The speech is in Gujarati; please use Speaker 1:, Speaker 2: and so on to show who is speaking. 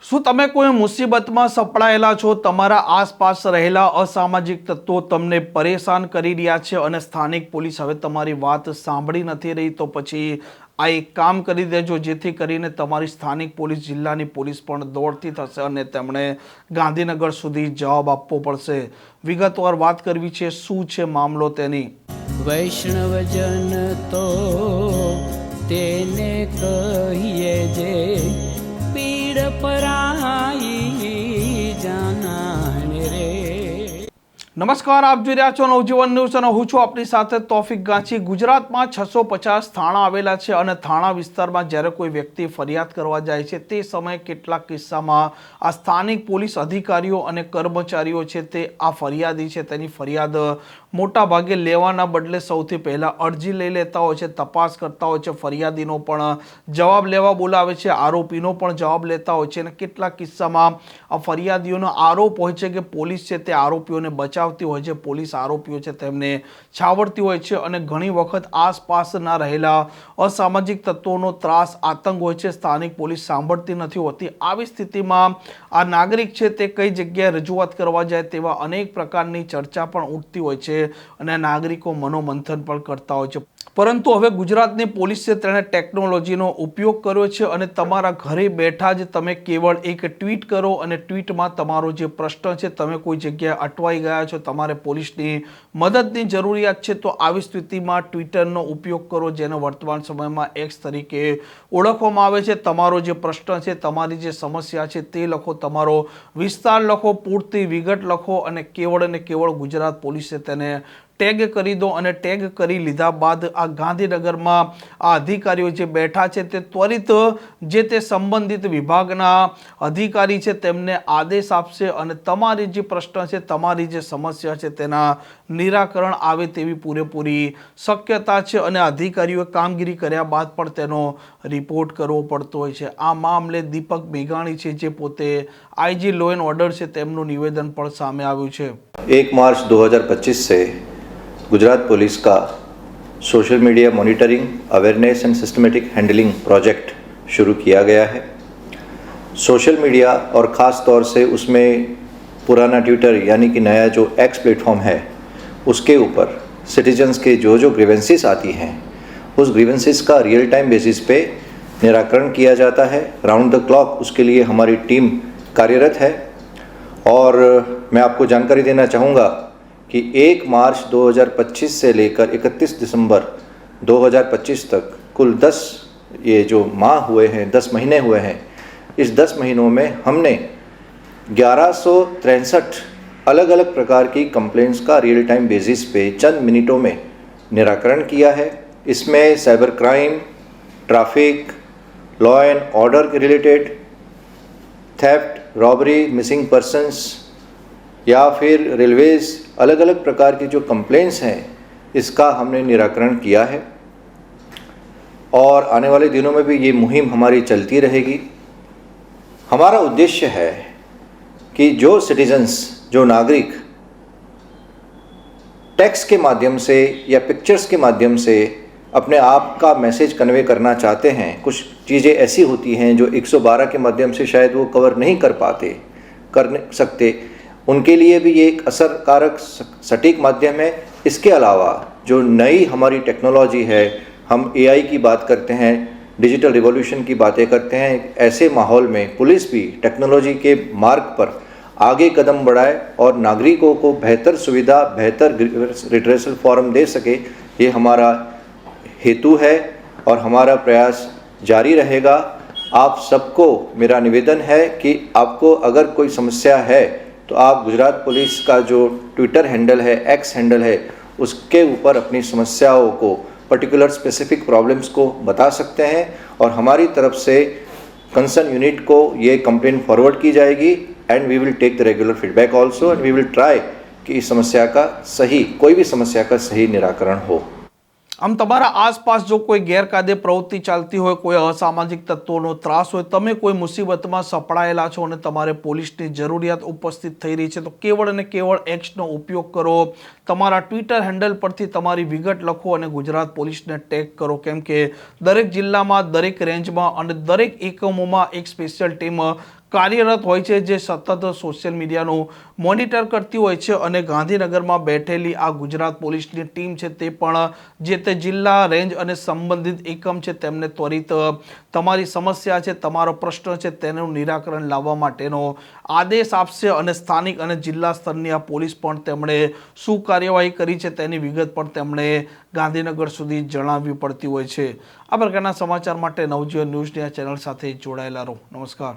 Speaker 1: શું તમે કોઈ મુસીબતમાં સપડાયેલા છો? તમારા આસપાસ રહેલા અસામાજિક તત્વો તમને પરેશાન કરી રહ્યા છે અને સ્થાનિક પોલીસ હવે તમારી વાત સાંભળી નથી રહી, તો પછી આ એક કામ કરી દેજો, જેથી કરીને તમારી સ્થાનિક પોલીસ, જિલ્લાની પોલીસ પણ દોડતી થશે અને તેમણે ગાંધીનગર સુધી જવાબ આપવો પડશે. વિગતવાર વાત કરવી છે, શું છે મામલો તેની.
Speaker 2: વૈષ્ણવજન તો તેને કહીએ જે પીડ પરાઈ જાનાને રે.
Speaker 1: નમસ્કાર, આપ જોઈ રહ્યા છો નવજીવન ન્યૂઝ અને હું છું આપની સાથે તોફિક ગાંચી. ગુજરાતમાં 650 થાણા આવેલા છે અને થાણા વિસ્તારમાં જ્યારે કોઈ વ્યક્તિ ફરિયાદ કરવા જાય છે તે સમયે કેટલાક કિસ્સામાં આ સ્થાનિક પોલીસ અધિકારીઓ અને કર્મચારીઓ છે તે આ ફરિયાદી છે તેની ફરિયાદ મોટા ભાગે લેવાના બદલે સૌથી પહેલાં અરજી લઈ લેતા હોય છે, તપાસ કરતા હોય છે, ફરિયાદીનો પણ જવાબ લેવા બોલાવે છે, આરોપીનો પણ જવાબ લેતા હોય છે અને કેટલાક કિસ્સામાં આ ફરિયાદીઓનો આરોપ હોય છે કે પોલીસ છે તે આરોપીઓને બચાવતી હોય છે, પોલીસ આરોપીઓ છે તેમને છાવરતી હોય છે અને ઘણી વખત આસપાસના રહેલા અસામાજિક તત્વોનો ત્રાસ, આતંક હોય છે, સ્થાનિક પોલીસ સાંભળતી નથી હોતી. આવી સ્થિતિમાં આ નાગરિક છે તે કઈ જગ્યાએ રજૂઆત કરવા જાય તેવા અનેક પ્રકારની ચર્ચા પણ ઉઠતી હોય છે અને નાગરિકો મનોમંથન પણ કરતા હોય છે. પરંતુ હવે ગુજરાતની પોલીસ છે તેણે ટેકનોલોજીનો ઉપયોગ કર્યો છે અને તમારા ઘરે બેઠા જ તમે કેવળ એક ટ્વીટ કરો અને ટ્વીટમાં તમારો જે પ્રશ્ન છે, તમે કોઈ જગ્યાએ અટવાઈ ગયા છો, તમારે પોલીસની મદદની જરૂરિયાત છે, તો આવી સ્થિતિમાં ટ્વિટરનો ઉપયોગ કરો, જેને વર્તમાન સમયમાં એક્સ તરીકે ઓળખવામાં આવે છે. તમારો જે પ્રશ્ન છે, તમારી જે સમસ્યા છે તે લખો, તમારો વિસ્તાર લખો, પૂરતી વિગત લખો અને કેવળ ગુજરાત પોલીસે તેને ટેગ કરી દો અને ટેગ કરી લીધા બાદ આ ગાંધીનગરમાં આ અધિકારીઓ જે બેઠા છે તે ત્વરિત જે તે સંબંધિત વિભાગના અધિકારી છે તેમને આદેશ આપશે અને તમારી જે પ્રશ્ન છે, તમારી જે સમસ્યા છે તેના નિરાકરણ આવે તેવી પૂરેપૂરી શક્યતા છે અને અધિકારીઓએ કામગીરી કર્યા બાદ પણ તેનો રિપોર્ટ કરવો પડતો હોય છે. આ મામલે દીપક મેઘાણી છે જે પોતે આઈજી લો એન્ડ ઓર્ડર છે તેમનું નિવેદન પણ સામે આવ્યું છે.
Speaker 3: 1 मार्च 2025 से गुजरात पुलिस का social media monitoring, awareness and systematic handling project शुरू किया गया है. सोशल मीडिया और ख़ास तौर से उसमें पुराना ट्विटर यानी कि नया जो एक्स प्लेटफॉर्म है उसके ऊपर सिटीजन्स के जो ग्रीवेंसेस आती हैं उस ग्रीवेंसेस का रियल टाइम बेसिस पे निराकरण किया जाता है. राउंड द क्लॉक उसके लिए हमारी टीम कार्यरत है और मैं आपको जानकारी देना चाहूँगा कि 1 मार्च 2025 से लेकर 31 दिसंबर 2025 तक कुल 10 ये जो माह हुए हैं, 10 महीने हुए हैं. इस 10 महीनों में हमने 1163 अलग अलग प्रकार की कंप्लेंट्स का रियल टाइम बेसिस पे चंद मिनटों में निराकरण किया है. इसमें cyber crime, traffic, law and order के related, theft, robbery, missing persons या फिर रेलवेज़, अलग अलग प्रकार की जो कंप्लेंट्स हैं इसका हमने निराकरण किया है और आने वाले दिनों में भी ये मुहिम हमारी चलती रहेगी. हमारा उद्देश्य है कि जो सिटीजन्स, जो नागरिक टेक्स्ट के माध्यम से या पिक्चर्स के माध्यम से अपने आप का मैसेज कन्वे करना चाहते हैं, कुछ चीज़ें ऐसी होती हैं जो 112 के माध्यम से शायद वो कवर नहीं कर सकते, उनके लिए भी ये एक असरकारक सटीक माध्यम है. इसके अलावा जो नई हमारी टेक्नोलॉजी है, हम एआई की बात करते हैं, डिजिटल रिवॉल्यूशन की बातें करते हैं, ऐसे माहौल में पुलिस भी टेक्नोलॉजी के मार्ग पर आगे कदम बढ़ाए और नागरिकों को बेहतर सुविधा, बेहतर रिट्रेसल फॉरम दे सके, ये हमारा हेतु है और हमारा प्रयास जारी रहेगा. आप सबको मेरा निवेदन है कि आपको अगर कोई समस्या है तो आप गुजरात पुलिस का जो ट्विटर हैंडल है, एक्स हैंडल है, उसके ऊपर अपनी समस्याओं को, पर्टिकुलर स्पेसिफिक प्रॉब्लम्स को बता सकते हैं और हमारी तरफ से कंसर्न यूनिट को ये कंप्लेंट फॉरवर्ड की जाएगी and we will take the regular feedback also and we will try कि इस समस्या का सही, कोई भी समस्या का सही निराकरण हो.
Speaker 1: આમ તમારા આસપાસ જો કોઈ ગેરકાયદે પ્રવૃત્તિ ચાલતી હોય, કોઈ અસામાજિક તત્વોનો ત્રાસ હોય, તમે કોઈ મુસીબતમાં સપડાયેલા છો અને તમારે પોલીસની જરૂરિયાત ઉપસ્થિત થઈ રહી છે, તો કેવળ અને કેવળ એક્સનો ઉપયોગ કરો. તમારા ટ્વિટર હેન્ડલ પરથી તમારી વિગત લખો અને ગુજરાત પોલીસને ટેગ કરો, કેમ કે દરેક જિલ્લામાં, દરેક રેન્જમાં અને દરેક એકમોમાં એક સ્પેશિયલ ટીમ કાર્યરત હોય છે, જે સતત સોશિયલ મીડિયાનું મોનિટર કરતી હોય છે અને ગાંધીનગરમાં બેઠેલી આ ગુજરાત પોલીસની ટીમ છે તે પણ જે તે જિલ્લા રેન્જ અને સંબંધિત એકમ છે તેમને ત્વરિત તમારી સમસ્યા છે, તમારો પ્રશ્ન છે તેનું નિરાકરણ લાવવા માટેનો આદેશ આપશે અને સ્થાનિક અને જિલ્લા સ્તરની આ પોલીસ પણ તેમણે શું કાર્યવાહી કરી છે તેની વિગત પણ તેમણે ગાંધીનગર સુધી જણાવવી પડતી હોય છે. આ પ્રકારના સમાચાર માટે નવજીવન ન્યૂઝની આ ચેનલ સાથે જોડાયેલા રહો. નમસ્કાર.